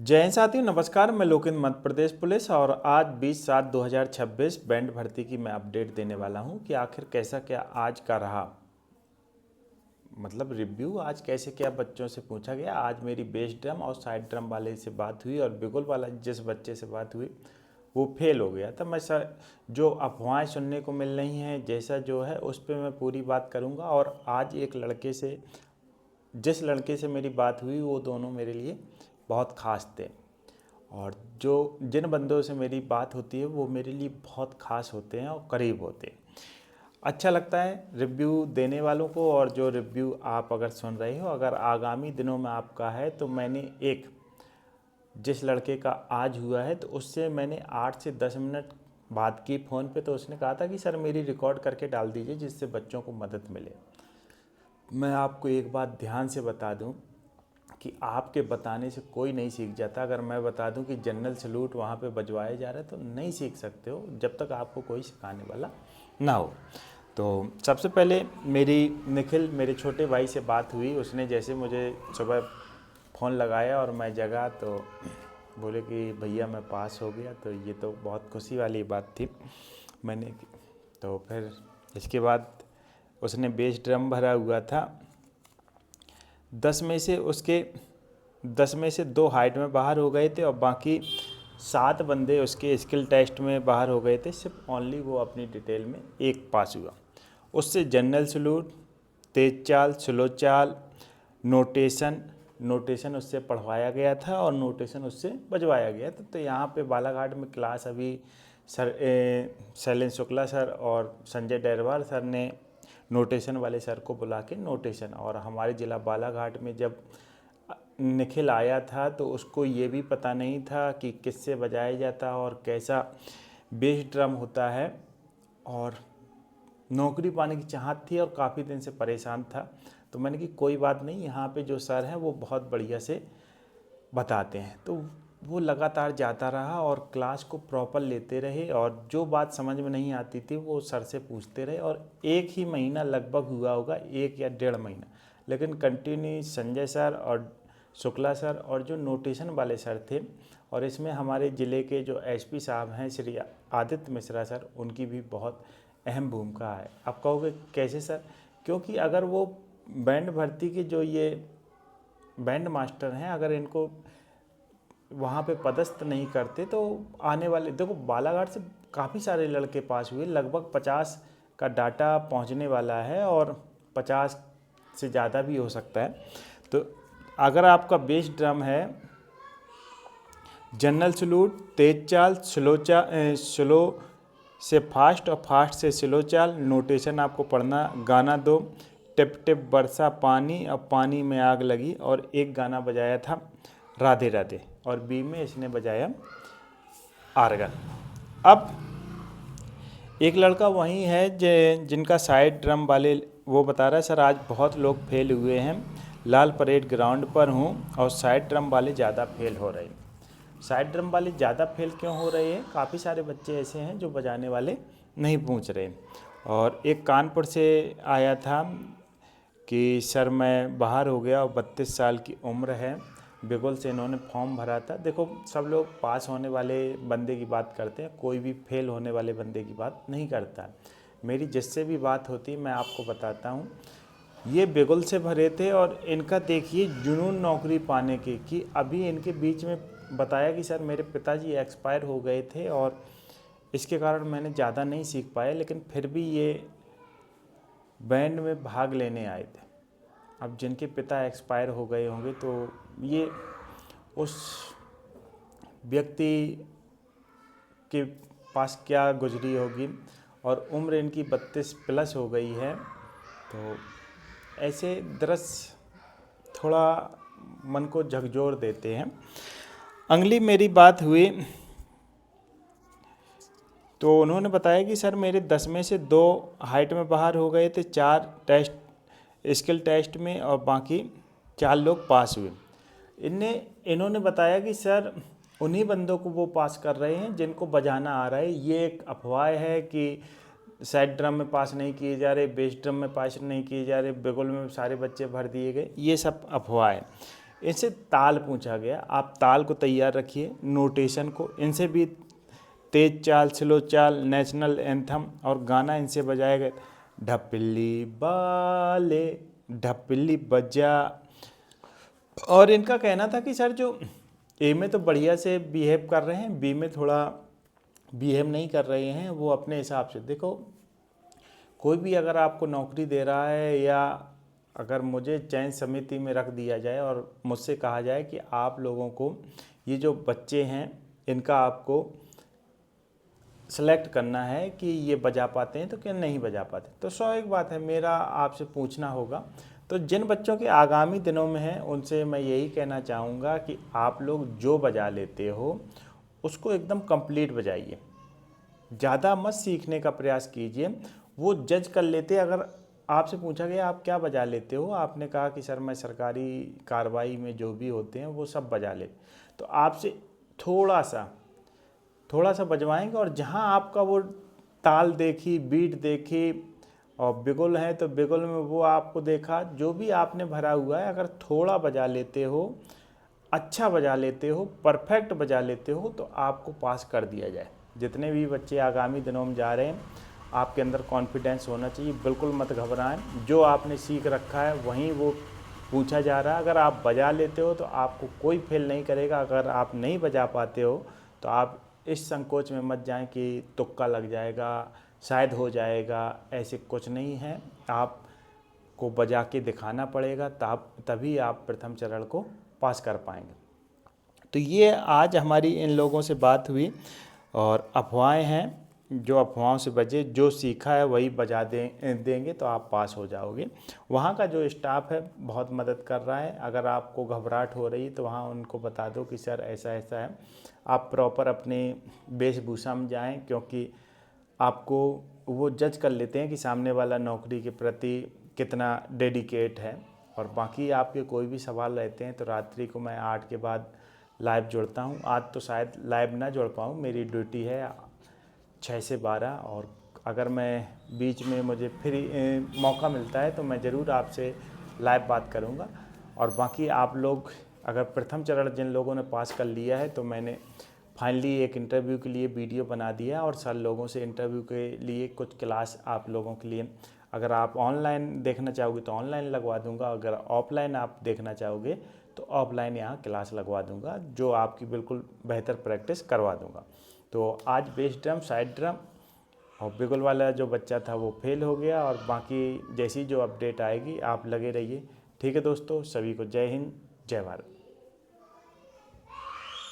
जय हिंद साथियों, नमस्कार। मैं लोकेंद्र, मध्य प्रदेश पुलिस, और आज 20/7/2026 बैंड भर्ती की मैं अपडेट देने वाला हूं कि आखिर कैसा क्या आज का रहा, मतलब रिव्यू आज कैसे क्या बच्चों से पूछा गया। आज मेरी बेस ड्रम और साइड ड्रम वाले से बात हुई और बिगुल वाला जिस बच्चे से बात हुई वो फेल हो गया था। मैं सर जो अफवाहें सुनने को मिल रही हैं जैसा जो है उस पर मैं पूरी बात करूंगा। और आज एक लड़के से, जिस लड़के से मेरी बात हुई, वो दोनों मेरे लिए बहुत ख़ास थे। और जो जिन बंदों से मेरी बात होती है वो मेरे लिए बहुत ख़ास होते हैं और करीब होते हैं। अच्छा लगता है रिव्यू देने वालों को, और जो रिव्यू आप अगर सुन रहे हो, अगर आगामी दिनों में आपका है तो मैंने एक जिस लड़के का आज हुआ है तो उससे मैंने 8 से 10 मिनट बात की फ़ोन पे। तो उसने कहा था कि सर मेरी रिकॉर्ड करके डाल दीजिए जिससे बच्चों को मदद मिले। मैं आपको एक बात ध्यान से बता दूं कि आपके बताने से कोई नहीं सीख जाता। अगर मैं बता दूं कि जनरल सैल्यूट वहाँ पे बजवाया जा रहा है तो नहीं सीख सकते हो जब तक आपको कोई सिखाने वाला ना हो। तो सबसे पहले मेरी निखिल, मेरे छोटे भाई से बात हुई। उसने जैसे मुझे सुबह फ़ोन लगाया और मैं जगा तो बोले कि भैया मैं पास हो गया। तो ये तो बहुत खुशी वाली बात थी। मैंने तो फिर इसके बाद उसने बेस ड्रम भरा हुआ था। 10 में से 2 हाइट में बाहर हो गए थे और बाकी 7 बंदे उसके स्किल टेस्ट में बाहर हो गए थे। सिर्फ ओनली वो अपनी डिटेल में एक पास हुआ। उससे जनरल सैल्यूट, तेज चाल, स्लो चाल, नोटेशन उससे पढ़वाया गया था और नोटेशन उससे बजवाया गया था। तो यहाँ पे बालाघाट में क्लास अभी सर शैलेंद्र शुक्ला सर और संजय डैरवाल सर ने नोटेशन वाले सर को बुला के नोटेशन, और हमारे ज़िला बालाघाट में जब निखिल आया था तो उसको ये भी पता नहीं था कि किससे बजाया जाता और कैसा बेस ड्रम होता है, और नौकरी पाने की चाहत थी और काफ़ी दिन से परेशान था। तो मैंने कि कोई बात नहीं, यहाँ पे जो सर हैं वो बहुत बढ़िया से बताते हैं। तो वो लगातार जाता रहा और क्लास को प्रॉपर लेते रहे, और जो बात समझ में नहीं आती थी वो सर से पूछते रहे। और एक ही महीना लगभग हुआ होगा, 1 या 1.5 महीना, लेकिन कंटिन्यू संजय सर और शुक्ला सर और जो नोटेशन वाले सर थे, और इसमें हमारे ज़िले के जो एसपी साहब हैं श्री आदित्य मिश्रा सर, उनकी भी बहुत अहम भूमिका है। आप कहोगे कैसे सर? क्योंकि अगर वो बैंड भर्ती के जो ये बैंड मास्टर हैं, अगर इनको वहाँ पे पदस्थ नहीं करते तो आने वाले, देखो बालाघाट से काफ़ी सारे लड़के पास हुए, लगभग 50 का डाटा पहुँचने वाला है और 50 से ज़्यादा भी हो सकता है। तो अगर आपका बेस ड्रम है जनरल सैल्यूट, तेज चाल, स्लो से फास्ट और फास्ट से स्लो चाल, नोटेशन आपको पढ़ना, गाना 2 टिप टिप बरसा पानी और पानी में आग लगी, और एक गाना बजाया था राधे राधे, और बी में इसने बजाया आर्गन। अब एक लड़का वही है जिनका साइड ड्रम वाले, वो बता रहा है सर आज बहुत लोग फेल हुए हैं, लाल परेड ग्राउंड पर हूँ और साइड ड्रम वाले ज़्यादा फेल हो रहे हैं। साइड ड्रम वाले ज़्यादा फेल क्यों हो रहे हैं? काफ़ी सारे बच्चे ऐसे हैं जो बजाने वाले नहीं पूछ रहे। और एक कानपुर से आया था कि सर मैं बाहर हो गया और 32 साल की उम्र है, बिगुल से इन्होंने फॉर्म भरा था। देखो सब लोग पास होने वाले बंदे की बात करते हैं, कोई भी फेल होने वाले बंदे की बात नहीं करता। मेरी जिससे भी बात होती मैं आपको बताता हूँ। ये बिगुल से भरे थे और इनका देखिए जुनून नौकरी पाने की, कि अभी इनके बीच में बताया कि सर मेरे पिताजी एक्सपायर हो गए थे और इसके कारण मैंने ज़्यादा नहीं सीख पाया, लेकिन फिर भी ये बैंड में भाग लेने आए थे। अब जिनके पिता एक्सपायर हो गए होंगे तो ये उस व्यक्ति के पास क्या गुजरी होगी, और उम्र इनकी 32 प्लस हो गई है। तो ऐसे दृश्य थोड़ा मन को झकझोर देते हैं। अगली मेरी बात हुई तो उन्होंने बताया कि सर मेरे 10 में से 2 हाइट में बाहर हो गए थे, 4 टेस्ट स्किल टेस्ट में, और बाकी 4 लोग पास हुए। इन्होंने बताया कि सर उन्हीं बंदों को वो पास कर रहे हैं जिनको बजाना आ रहा है। ये एक अफवाह है कि साइड ड्रम में पास नहीं किए जा रहे, बेस ड्रम में पास नहीं किए जा रहे, बिगुल में सारे बच्चे भर दिए गए, ये सब अफवाह है। इनसे ताल पूछा गया, आप ताल को तैयार रखिए, नोटेशन को। इनसे भी तेज चाल, स्लो चाल, नेशनल एंथम और गाना इनसे बजाया गया। ढपिल्ली बाले ढपिल्ली बजा। और इनका कहना था कि सर जो ए में तो बढ़िया से बिहेव कर रहे हैं, बी में थोड़ा बिहेव नहीं कर रहे हैं, वो अपने हिसाब से। देखो, कोई भी अगर आपको नौकरी दे रहा है, या अगर मुझे चयन समिति में रख दिया जाए और मुझसे कहा जाए कि आप लोगों को ये जो बच्चे हैं इनका आपको सेलेक्ट करना है कि ये बजा पाते हैं तो क्या नहीं बजा पाते, तो स्वाभाविक बात है मेरा आपसे पूछना होगा। तो जिन बच्चों के आगामी दिनों में हैं उनसे मैं यही कहना चाहूँगा कि आप लोग जो बजा लेते हो उसको एकदम कंप्लीट बजाइए, ज़्यादा मत सीखने का प्रयास कीजिए। वो जज कर लेते, अगर आपसे पूछा गया आप क्या बजा लेते हो, आपने कहा कि सर मैं सरकारी कार्रवाई में जो भी होते हैं वो सब बजा लेते, तो आपसे थोड़ा सा बजवाएंगे, और जहाँ आपका वो ताल देखी, बीट देखी, और बिगुल है तो बिगुल में वो आपको देखा, जो भी आपने भरा हुआ है अगर थोड़ा बजा लेते हो, अच्छा बजा लेते हो, परफेक्ट बजा लेते हो, तो आपको पास कर दिया जाए। जितने भी बच्चे आगामी दिनों में जा रहे हैं, आपके अंदर कॉन्फिडेंस होना चाहिए, बिल्कुल मत घबराएं। जो आपने सीख रखा है वहीं वो पूछा जा रहा है। अगर आप बजा लेते हो तो आपको कोई फेल नहीं करेगा, अगर आप नहीं बजा पाते हो तो आप इस संकोच में मत जाएं कि तुक्का लग जाएगा, शायद हो जाएगा, ऐसे कुछ नहीं है। आपको बजा के दिखाना पड़ेगा, तभी आप प्रथम चरण को पास कर पाएंगे। तो ये आज हमारी इन लोगों से बात हुई, और अफवाहें हैं, जो अफवाहों से बचे, जो सीखा है वही बजा देंगे तो आप पास हो जाओगे। वहाँ का जो स्टाफ है बहुत मदद कर रहा है। अगर आपको घबराहट हो रही है तो वहाँ उनको बता दो कि सर ऐसा ऐसा है, आप प्रॉपर अपने वेशभूषा में जाएं, क्योंकि आपको वो जज कर लेते हैं कि सामने वाला नौकरी के प्रति कितना डेडिकेट है। और बाकी आपके कोई भी सवाल रहते हैं तो रात्रि को मैं 8 के बाद लाइव जुड़ता हूँ। आज तो शायद लाइव ना जुड़ पाऊँ, मेरी ड्यूटी है 6 से 12, और अगर मैं बीच में मुझे फिर मौका मिलता है तो मैं ज़रूर आपसे लाइव बात करूँगा। और बाकी आप लोग अगर प्रथम चरण जिन लोगों ने पास कर लिया है, तो मैंने फाइनली एक इंटरव्यू के लिए वीडियो बना दिया है, और सर लोगों से इंटरव्यू के लिए कुछ क्लास आप लोगों के लिए, अगर आप ऑनलाइन देखना चाहोगे तो ऑनलाइन लगवा दूंगा, अगर ऑफलाइन आप देखना चाहोगे तो ऑफलाइन यहाँ क्लास लगवा दूंगा, जो आपकी बिल्कुल बेहतर प्रैक्टिस करवा दूंगा। तो आज बेस ड्रम, साइड ड्रम और बिगुल वाला जो बच्चा था वो फेल हो गया, और बाकी जैसी जो अपडेट आएगी आप लगे रहिए। ठीक है दोस्तों, सभी को जय हिंद, जय भारत।